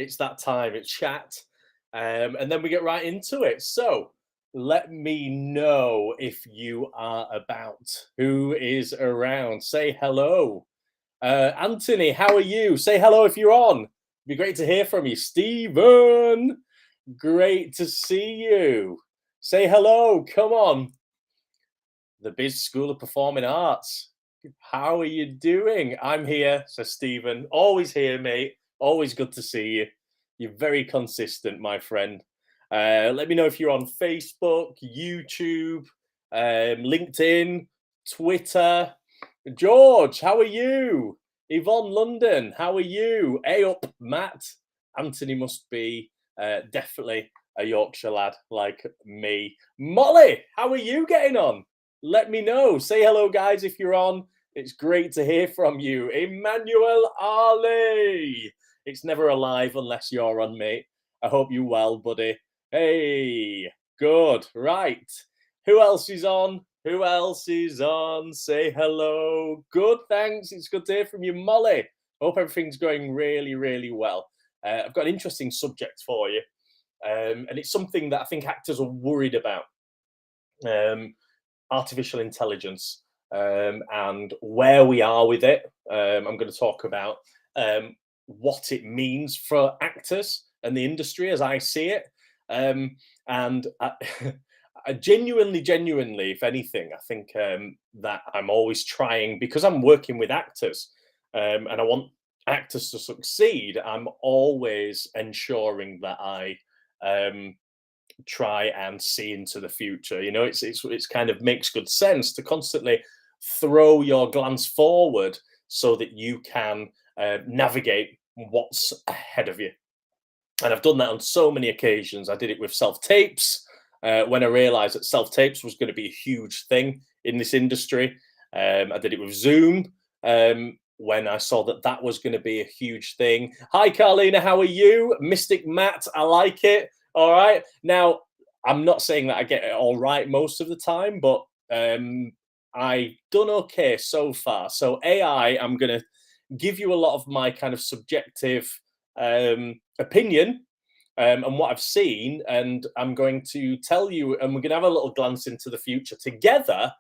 It's that time. It's chat, and then we get right into it. So let me know if you are about. Who is around? Say hello. Anthony, how are you? Say hello if you're on. It'd be great to hear from you. Stephen, great to see you. Say hello. Come on. The Biz School of Performing Arts. How are you doing? I'm here, says Stephen. Always here, mate. Always good to see you. You're very consistent, my friend. Let me know if you're on Facebook, YouTube, LinkedIn, Twitter. George, how are you? Yvonne London, how are you? A up, Matt. Anthony must be definitely a Yorkshire lad like me. Molly, how are you getting on? Let me know. Say hello, guys, if you're on. It's great to hear from you. Emmanuel Ali. It's never alive unless you're on, mate. I hope you well, buddy. Hey, good. Right. Who else is on? Who else is on? Say hello. Good, thanks. It's good to hear from you, Molly. Hope everything's going really, really well. I've got an interesting subject for you, and it's something that I think actors are worried about. Artificial intelligence and where we are with it. I'm going to talk about what it means for actors and the industry as I see it. And I genuinely, if anything, I think that I'm always trying because I'm working with actors and I want actors to succeed. I'm always ensuring that I try and see into the future. You know, it's kind of makes good sense to constantly throw your glance forward so that you can navigate what's ahead of you. And I've done that on so many occasions. I did it with self tapes when I realized that self tapes was going to be a huge thing in this industry. I did it with Zoom when I saw that that was going to be a huge thing. Hi, Carlina, how are you? Mystic Matt, I like it. All right. Now, I'm not saying that I get it all right most of the time, but I've done okay so far. So AI, I'm going to give you a lot of my kind of subjective opinion and what I've seen, and I'm going to tell you, and we're going to have a little glance into the future together,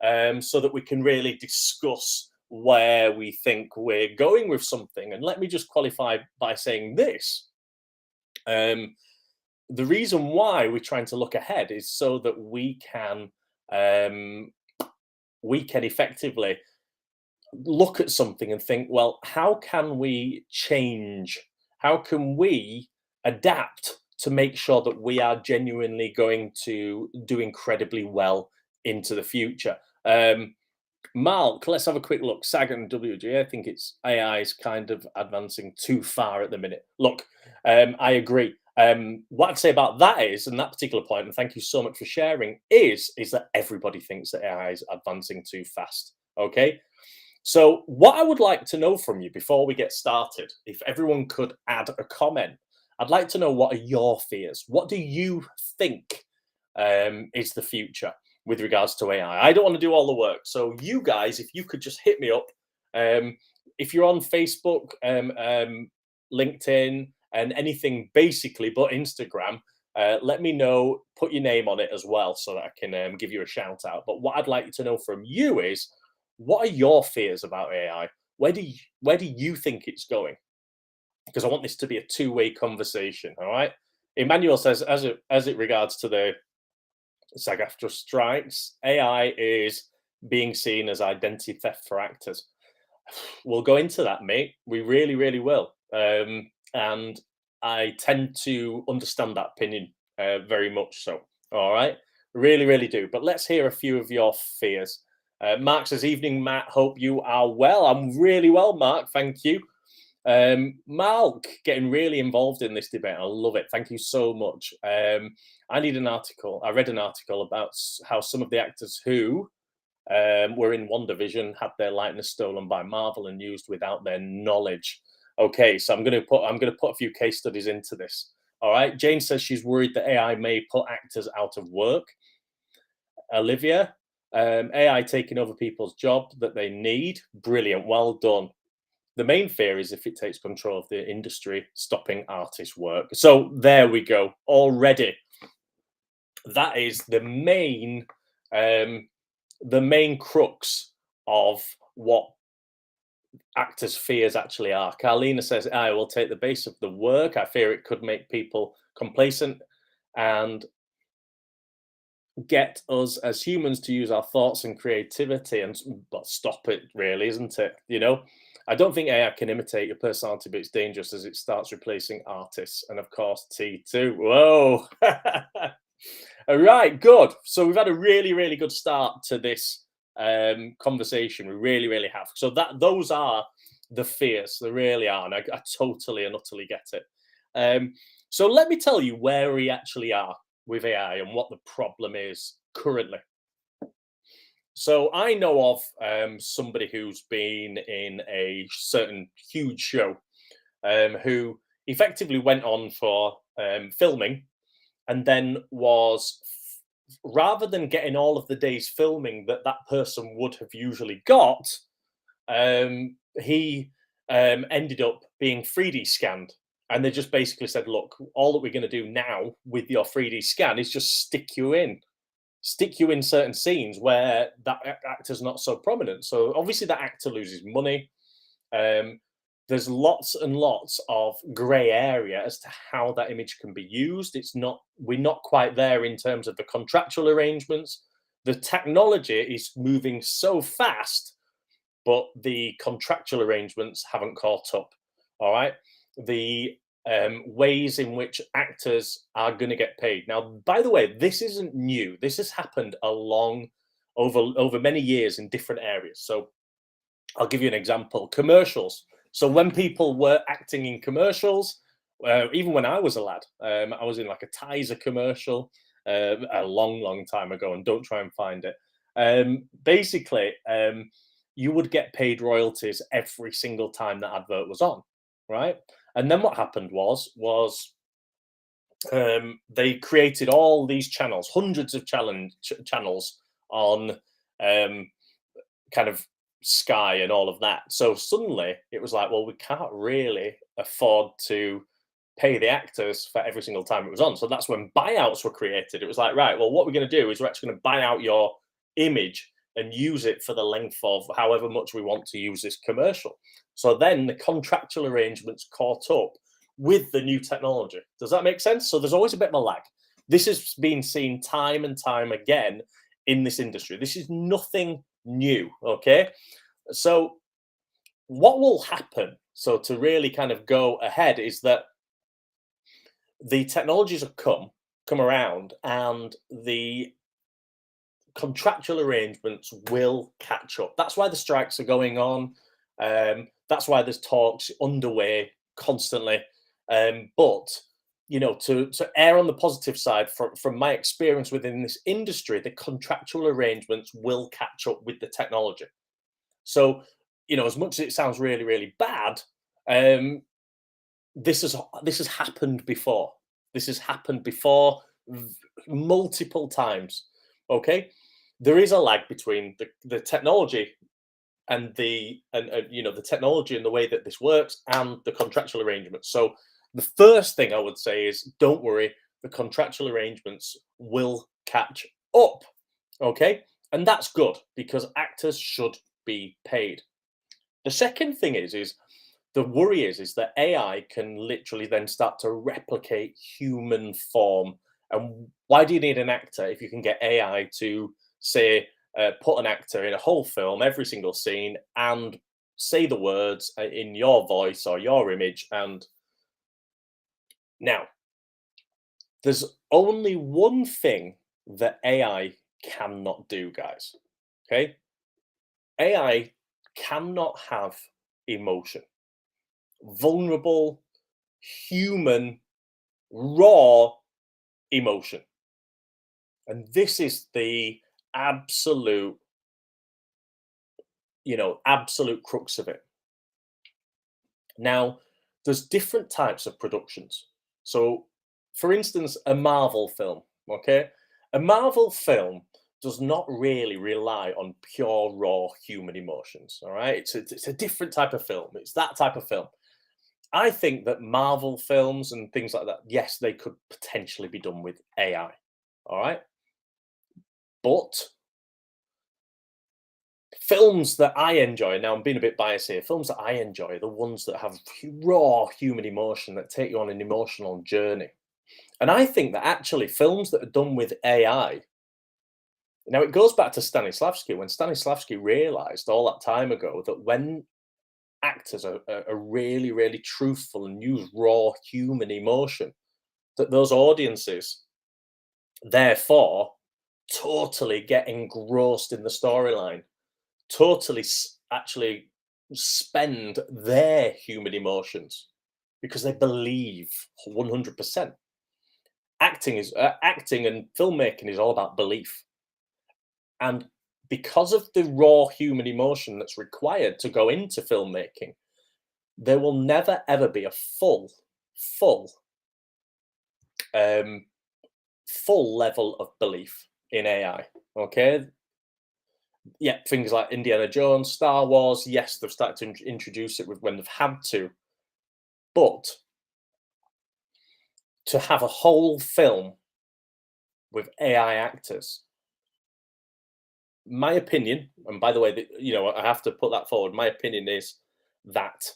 so that we can really discuss where we think we're going with something. And let me just qualify by saying this. The reason why we're trying to look ahead is so that we can effectively look at something and think, well, how can we change? How can we adapt to make sure that we are genuinely going to do incredibly well into the future? Mark, let's have a quick look. SAG and WG, I think it's AI is kind of advancing too far at the minute. Look, I agree. What I'd say about that is, and that particular point, and thank you so much for sharing, is that everybody thinks that AI is advancing too fast. Okay. So, what I would like to know from you before we get started, if everyone could add a comment, I'd like to know what are your fears? What do you think is the future with regards to AI? I don't want to do all the work. So, you guys, if you could just hit me up, if you're on Facebook, LinkedIn, and anything basically but Instagram, let me know, put your name on it as well so that I can give you a shout out. But what I'd like to know from you is, what are your fears about AI? Where do you think it's going? Because I want this to be a two-way conversation. All right. Emmanuel says, as it regards to the SAG-AFTRA strikes, AI is being seen as identity theft for actors. We'll go into that, mate. We really, really will. And I tend to understand that opinion very much so. All right. Really, really do. But let's hear a few of your fears. Mark says, evening, Matt. Hope you are well. I'm really well, Mark. Thank you. Mark, getting really involved in this debate. I love it. Thank you so much. I need an article. I read an article about how some of the actors who were in WandaVision had their likeness stolen by Marvel and used without their knowledge. Okay, so I'm going to put a few case studies into this. All right. Jane says she's worried that AI may put actors out of work. Olivia, AI taking over people's job that they need. Brilliant. Well done. The main fear is if it takes control of the industry, stopping artists' work. So there we go. Already, that is the main crux of what actors' fears actually are. Carlina says, "I will take the base of the work. I fear it could make people complacent and get us as humans to use our thoughts and creativity and but stop it, really, isn't it? You know, I don't think AI can imitate your personality, but it's dangerous as it starts replacing artists. And of course, T2. Whoa. All right, good. So we've had a really, really good start to this conversation. We really, really have. So those are the fears. They really are. And I totally and utterly get it. So let me tell you where we actually are with AI and what the problem is currently. So I know of somebody who's been in a certain huge show who effectively went on for filming and then was rather than getting all of the days filming that that person would have usually got, he ended up being 3D scanned. And they just basically said, look, all that we're going to do now with your 3D scan is just stick you in certain scenes where that actor's not so prominent. So obviously that actor loses money. There's lots and lots of grey area as to how that image can be used. We're not quite there in terms of the contractual arrangements. The technology is moving so fast, but the contractual arrangements haven't caught up. All right. The ways in which actors are going to get paid. Now, by the way, this isn't new. This has happened over many years in different areas. So I'll give you an example. Commercials. So when people were acting in commercials, even when I was a lad, I was in like a Tizer commercial a long, long time ago, and don't try and find it. Basically, you would get paid royalties every single time that advert was on, right? And then what happened was they created all these channels, hundreds of channels on kind of Sky and all of that. So suddenly it was like, well, we can't really afford to pay the actors for every single time it was on. So that's when buyouts were created. It was like, right, well, what we're going to do is we're actually going to buy out your image and use it for the length of however much we want to use this commercial. So then the contractual arrangements caught up with the new technology. Does that make sense? So there's always a bit of a lag. This has been seen time and time again in this industry. This is nothing new, okay? So what will happen, so to really kind of go ahead, is that the technologies have come around and the contractual arrangements will catch up. That's why the strikes are going on. That's why there's talks underway constantly. But you know, to err on the positive side, from my experience within this industry, the contractual arrangements will catch up with the technology. So, you know, as much as it sounds really, really bad, this has happened before. This has happened before multiple times. Okay, there is a lag between the technology and you know, the technology and the way that this works and the contractual arrangements. So the first thing I would say is don't worry, the contractual arrangements will catch up. Okay, and that's good because actors should be paid. The second thing is the worry is that AI can literally then start to replicate human form. And why do you need an actor if you can get AI to say put an actor in a whole film, every single scene, and say the words in your voice or your image? And now there's only one thing that AI cannot do, guys. Okay, AI cannot have emotion, vulnerable, human, raw emotion. And this is the absolute, you know, absolute crux of it. Now, there's different types of productions. So, for instance, a Marvel film, okay? A Marvel film does not really rely on pure raw human emotions. All right, it's a different type of film. It's that type of film. I think that Marvel films and things like that, yes, they could potentially be done with AI. All right, but films that I enjoy, now I'm being a bit biased here, films that I enjoy are the ones that have raw human emotion that take you on an emotional journey. And I think that actually films that are done with AI, now it goes back to Stanislavski, when Stanislavski realized all that time ago that when actors are really, really truthful and use raw human emotion, that those audiences therefore totally get engrossed in the storyline, totally actually spend their human emotions because they believe 100%. Acting and filmmaking is all about belief, and because of the raw human emotion that's required to go into filmmaking, there will never ever be a full um full level of belief in AI. Okay, yeah, things like Indiana Jones, Star Wars, yes, they've started to introduce it when they've had to, but to have a whole film with AI actors, my opinion, and by the way, I have to put that forward. My opinion is that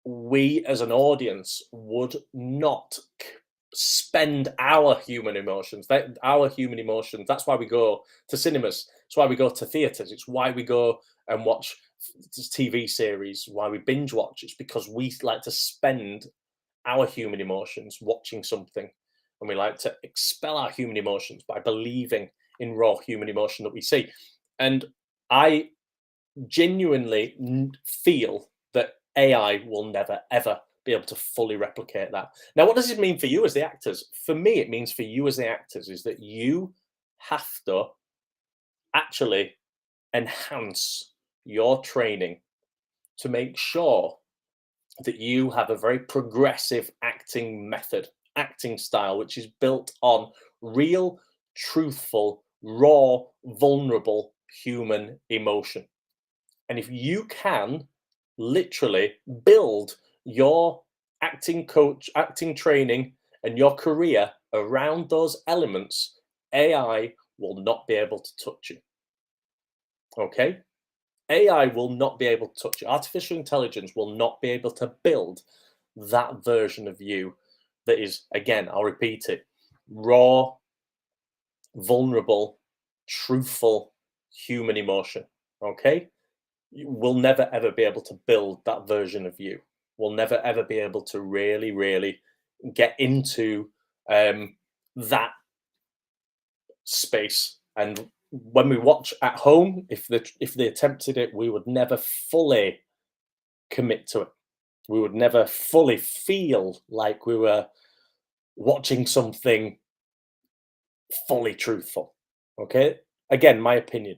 we as an audience would not spend our human emotions, that's why we go to cinemas, it's why we go to theaters, it's why we go and watch TV series, why we binge watch. It's because we like to spend our human emotions watching something, and we like to expel our human emotions by believing in raw human emotion that we see. And I genuinely feel that AI will never ever be able to fully replicate that. Now, what does it mean for you as the actors? For me, it means for you as the actors is that you have to actually enhance your training to make sure that you have a very progressive acting method, acting style, which is built on real, truthful, raw, vulnerable human emotion. And if you can literally build your acting coach, acting training, and your career around those elements, AI will not be able to touch you. Okay? AI will not be able to touch you. Artificial intelligence will not be able to build that version of you that is, again, I'll repeat it, raw, vulnerable, truthful human emotion. Okay? We'll never ever be able to build that version of you. We'll never ever be able to really, really get into that space. And when we watch at home, if they attempted it, we would never fully commit to it. We would never fully feel like we were watching something fully truthful. Okay, again, my opinion.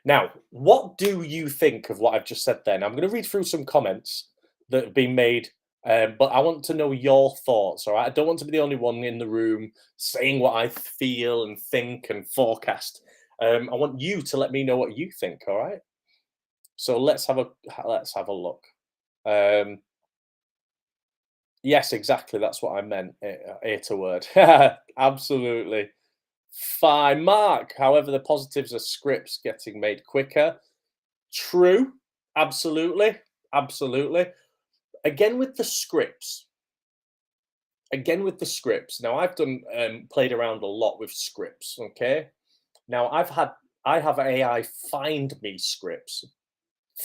Now, what do you think of what I've just said then? I'm going to read through some comments that have been made, but I want to know your thoughts. All right, I don't want to be the only one in the room saying what I feel and think and forecast. I want you to let me know what you think. All right. So let's have a look. Um, yes, exactly. That's what I meant. A word. Absolutely. Fine, Mark. However, the positives are scripts getting made quicker. True. Absolutely. Absolutely. Again with the scripts. Again with the scripts. Now I've done played around a lot with scripts. Okay. Now I have AI find me scripts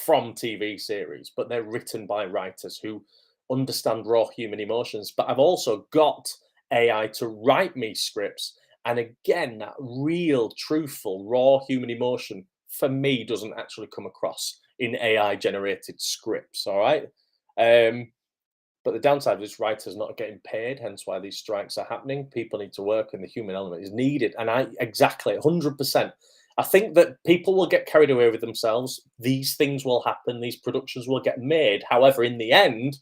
from TV series, but they're written by writers who understand raw human emotions. But I've also got AI to write me scripts. And again, that real, truthful, raw human emotion for me doesn't actually come across in AI generated scripts. All right. Um, but the downside is writers not getting paid, hence why these strikes are happening. People need to work, and the human element is needed. And I exactly 100%. I think that people will get carried away with themselves. These things will happen. These productions will get made. However, in the end,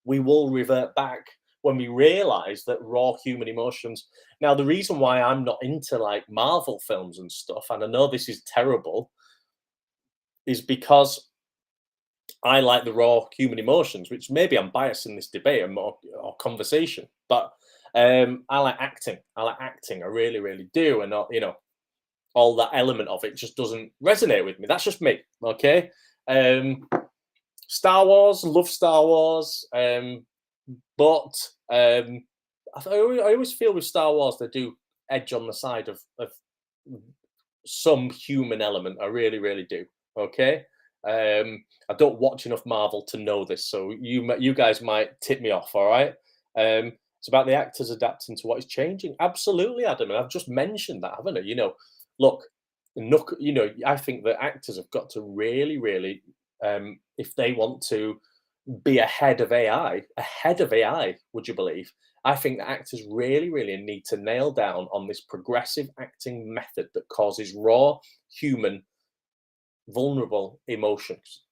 we will revert back. when we realize that raw human emotions. Now, the reason why I'm not into like Marvel films and stuff, and I know this is terrible, is because I like the raw human emotions, which maybe I'm biased in this debate or conversation, but I like acting. I like acting. I really, really do. And not, all that element of it just doesn't resonate with me. That's just me. Okay. Star Wars, love Star Wars. But I always feel with Star Wars they do edge on the side of some human element. I really, really do. Okay. I don't watch enough Marvel to know this, so you guys might tip me off. All right. It's about the actors adapting to what is changing. Absolutely, Adam, and I've just mentioned that, haven't I? Look, I think that actors have got to really, really, if they want to be ahead of AI, would you believe? I think that actors really, really need to nail down on this progressive acting method that causes raw, human, vulnerable emotions.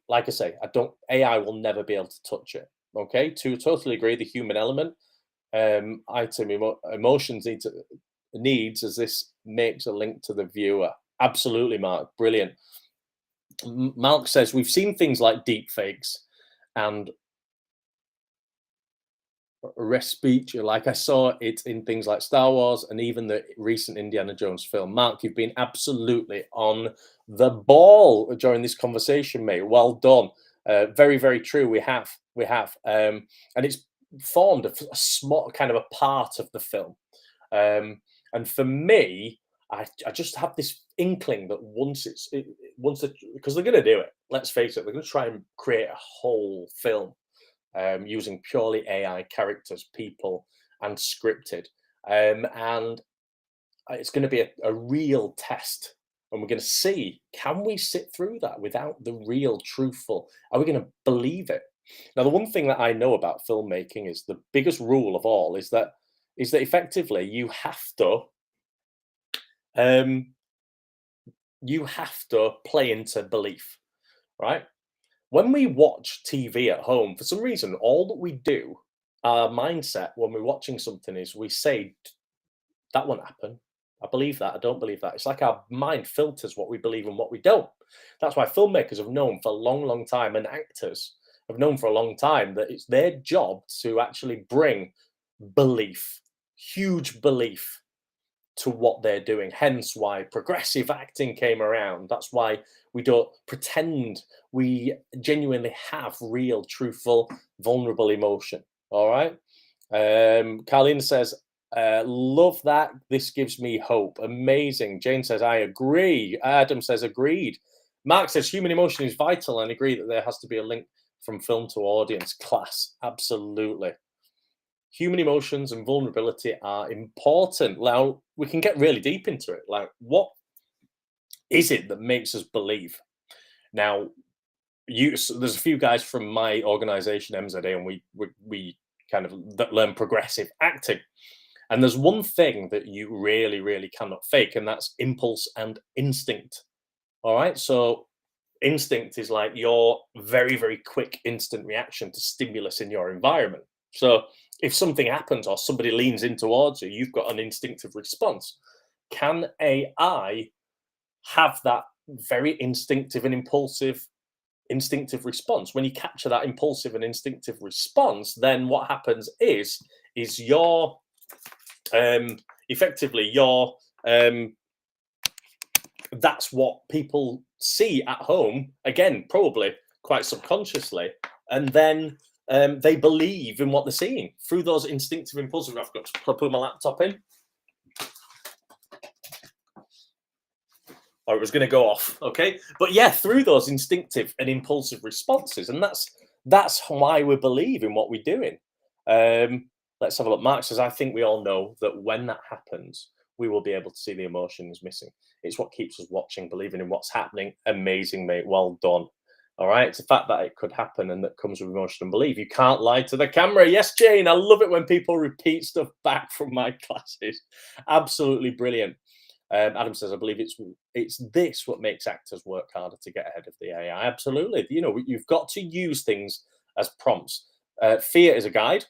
Like I say, I don't. AI will never be able to touch it. Okay, to totally agree. The human element, emotions needs as this makes a link to the viewer. Absolutely, Mark. Brilliant. Mark says we've seen things like deep fakes and speech, like I saw it in things like Star Wars and even the recent Indiana Jones film. Mark, you've been absolutely on the ball during this conversation, mate. Well done. Very, very true. And it's formed a small kind of a part of the film. And for me, I just have this inkling that because they're going to do it. Let's face it, they're going to try and create a whole film using purely AI characters, people, and scripted. And it's going to be a real test. And we're going to see, can we sit through that without the real, truthful? Are we going to believe it? Now, the one thing that I know about filmmaking is the biggest rule of all is that effectively um, you have to play into belief, right? When we watch TV at home, for some reason, all that we do, our mindset when we're watching something is we say, that won't happen. I believe that. I don't believe that. It's like our mind filters what we believe and what we don't. That's why filmmakers have known for a long, long time, and actors have known for a long time that it's their job to actually bring belief, huge belief to what they're doing. Hence why progressive acting came around. That's why we don't pretend, we genuinely have real, truthful, vulnerable emotion. All right. Carlene says, love that. This gives me hope. Amazing. Jane says, I agree. Adam says, agreed. Mark says, human emotion is vital, and agree that there has to be a link from film to audience. Class. Absolutely. Human emotions and vulnerability are important. Now, we can get really deep into it. Like, what is it that makes us believe? Now, there's a few guys from my organization, MZA, and we kind of learn progressive acting. And there's one thing that you really, really cannot fake, and that's impulse and instinct. All right. So, instinct is like your very, very quick instant reaction to stimulus in your environment. So, if something happens or somebody leans in towards you, you've got an instinctive response. Can AI have that very instinctive and instinctive response? When you capture that impulsive and instinctive response, then what happens is your effectively your that's what people see at home, again, probably quite subconsciously, and then they believe in what they're seeing through those instinctive impulses. I've got to put my laptop in. Or it was going to go off, okay? But yeah, through those instinctive and impulsive responses, and that's why we believe in what we're doing. Let's have a look. Mark says, I think we all know that when that happens, we will be able to see the emotions missing. It's what keeps us watching, believing in what's happening. Amazing, mate. Well done. All right. It's the fact that it could happen and that comes with emotion and belief. You can't lie to the camera. Yes, Jane. I love it when people repeat stuff back from my classes. Absolutely brilliant. Adam says, I believe it's this what makes actors work harder to get ahead of the AI. Absolutely. You've got to use things as prompts. Fear is a guide.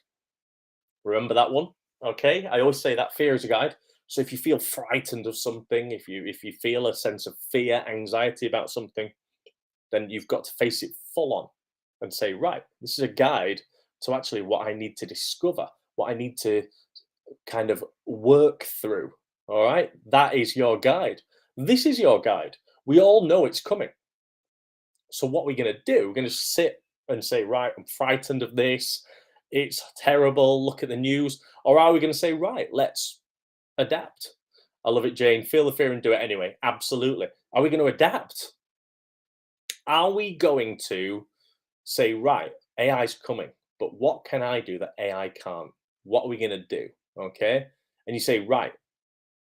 Remember that one? Okay. I always say that fear is a guide. So if you feel frightened of something, if you feel a sense of fear, anxiety about something, then you've got to face it full on and say, right, this is a guide to actually what I need to discover, what I need to kind of work through. All right. That is your guide. This is your guide. We all know it's coming. So what we're going to do, we're going to sit and say, right, I'm frightened of this. It's terrible. Look at the news. Or are we going to say, right, let's adapt? I love it, Jane. Feel the fear and do it anyway. Absolutely. Are we going to adapt? Are we going to say, right, AI's coming, but what can I do that AI can't? What are we going to do? Okay. And you say, right,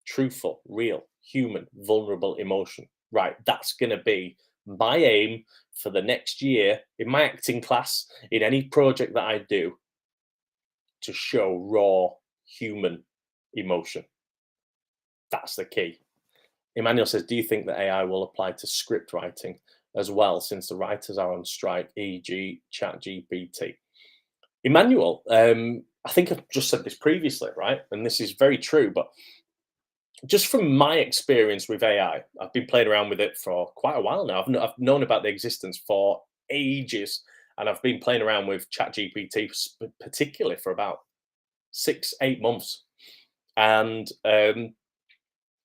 truthful, real, human, vulnerable emotion. Right. That's going to be my aim for the next year in my acting class, in any project that I do, to show raw human emotion. That's the key. Emmanuel says, do you think that AI will apply to script writing as well, since the writers are on strike, e.g., ChatGPT? Emmanuel, I think I've just said this previously, right? And this is very true, but just from my experience with AI, I've been playing around with it for quite a while now. I've known about the existence for ages, and I've been playing around with ChatGPT particularly for about 6, 8 months. And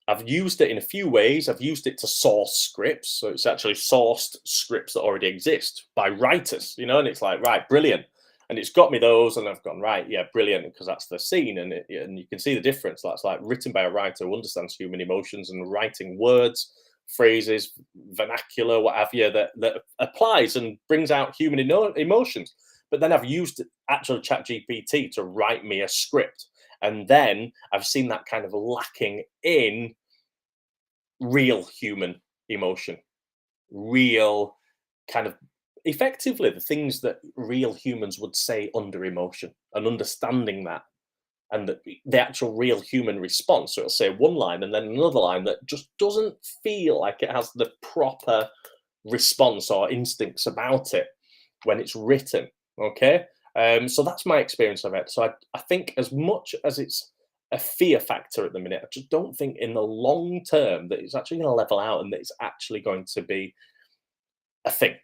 I've used it in a few ways. I've used it to source scripts. So it's actually sourced scripts that already exist by writers, and it's like, right, brilliant. And it's got me those, and I've gone, right, yeah, brilliant, because that's the scene. And you can see the difference. That's like written by a writer who understands human emotions and writing words, phrases, vernacular, what have you, that applies and brings out human emotions. But then I've used actual ChatGPT to write me a script. And then I've seen that kind of lacking in real human emotion, real kind of effectively the things that real humans would say under emotion, and understanding that, and the actual real human response. So it'll say one line and then another line that just doesn't feel like it has the proper response or instincts about it when it's written. Okay. So that's my experience of it. So I think, as much as it's a fear factor at the minute, I just don't think in the long term that it's actually going to level out and that it's actually going to be a thing.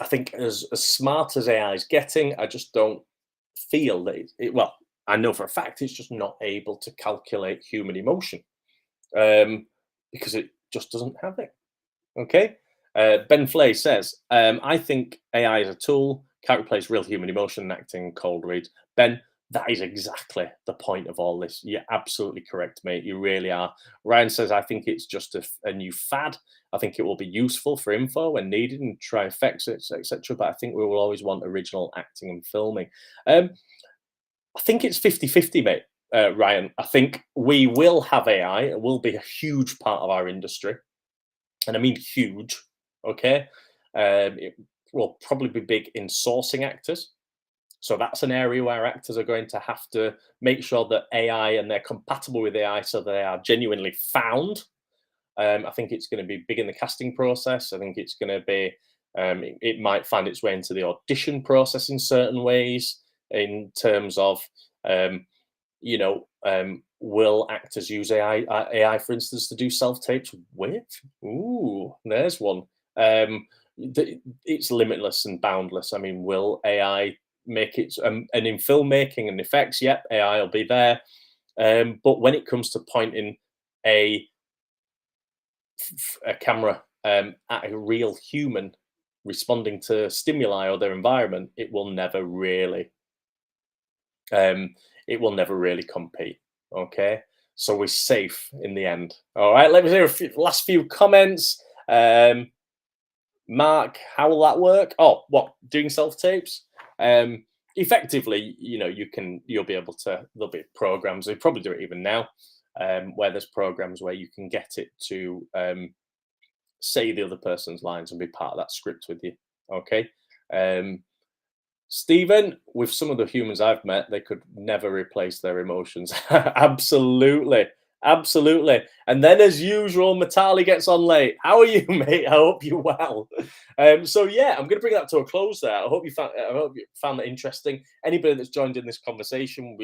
I think as smart as AI is getting, I just don't feel that well, I know for a fact it's just not able to calculate human emotion, because it just doesn't have it. Okay. Ben Flay says, I think AI is a tool, can't replace real human emotion and acting cold reads. Ben, that is exactly the point of all this. You're absolutely correct, mate. You really are. Ryan says, I think it's just a new fad. I think it will be useful for info when needed and try effects, etc. But I think we will always want original acting and filming. I think it's 50-50, mate, Ryan. I think we will have AI. It will be a huge part of our industry. And I mean huge, okay? It will probably be big in sourcing actors. So that's an area where actors are going to have to make sure that AI, and they're compatible with AI, so they are genuinely found. I think it's going to be big in the casting process. I think it's going to be, it might find its way into the audition process in certain ways, in terms of, you know, will actors use AI, for instance, to do self tapes with? Ooh, there's one. It's limitless and boundless. I mean, will AI make it? And in filmmaking and effects, yep, AI will be there. But when it comes to pointing a camera at a real human responding to stimuli or their environment, it will never really compete. Okay, so we're safe in the end. All right, let me hear last few comments. Mark, how will that work? Oh, what, doing self tapes? Effectively, you'll be able to. There'll be programs. They probably do it even now, where there's programs where you can get it to say the other person's lines and be part of that script with you. Okay. Stephen, with some of the humans I've met, they could never replace their emotions. Absolutely. Absolutely. And then, as usual, Matali gets on late. How are you, mate? I hope you're well. So yeah, I'm going to bring that to a close there. I hope you found that interesting. Anybody that's joined in this conversation,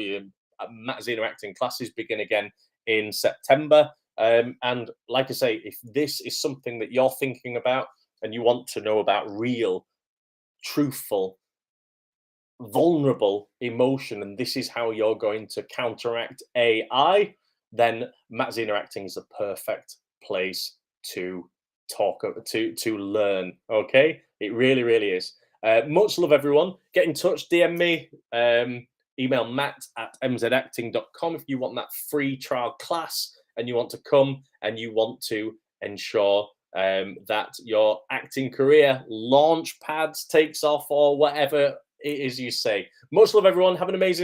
Matt Zeno acting classes begin again in September. And like I say, if this is something that you're thinking about and you want to know about real, truthful, vulnerable emotion, and this is how you're going to counteract AI, then Matt Zeno Acting is the perfect place to to learn. Okay, it really, really is. Much love, everyone. Get in touch, DM me, email matt@mzacting.com if you want that free trial class and you want to come and you want to ensure that your acting career launch pads takes off or whatever it is you say. Much love, everyone. Have an amazing